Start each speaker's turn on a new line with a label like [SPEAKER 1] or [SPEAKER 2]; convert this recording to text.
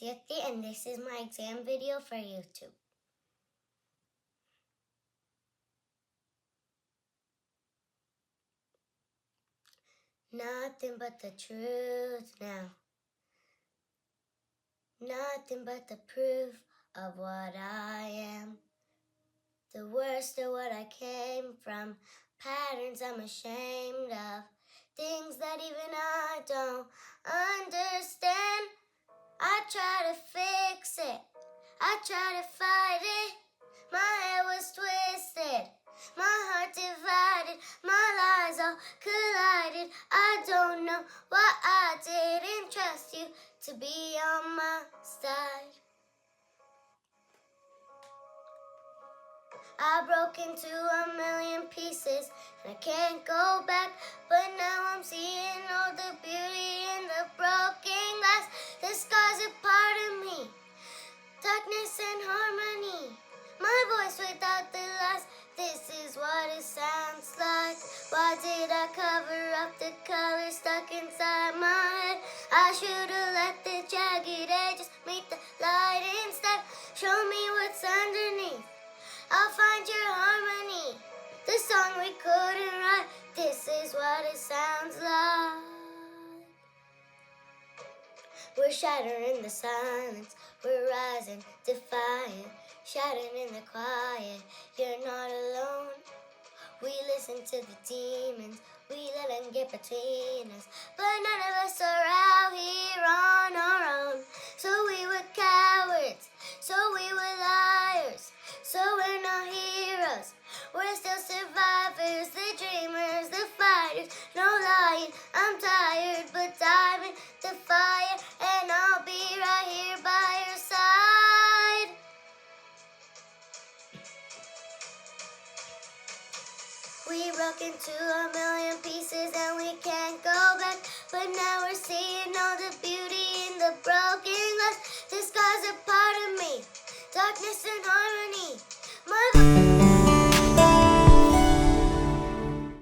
[SPEAKER 1] Dyuthi, and this is my exam video for YouTube. Nothing but the truth now. Nothing but the proof of what I am. The worst of what I came from. Patterns I'm ashamed of. Things that even I don't understand. I try to fix it. I try to fight it. My head was twisted. My heart divided. My lies all collided. I don't know why I didn't trust you to be on my side. I broke into a million pieces, and I can't go back. But now I'm seeing all the beauty in the broken glass. The scars are part of me, darkness and harmony. My voice without the lies, this is what it sounds like. Why did I cover up the color stuck inside my head? I should've let the jagged edges meet the light instead. Show me what's underneath, I'll find your harmony. The song we couldn't write, this is what it sounds like. We're shattering the silence, we're rising, defiant, shouting in the quiet. You're not alone. We listen to the demons, we let them get between us. But none of us are out here on our own. So we were cowards, so we were liars. So we're not heroes, we're still survivors, the dreamers, the fighters, no lying. I'm tired, but diving the fire, and I'll be right here by your side. We broke into a million pieces and we can't go back. But now we're seeing all the beauty in the broken glass. The scars are part of me, darkness and harmony.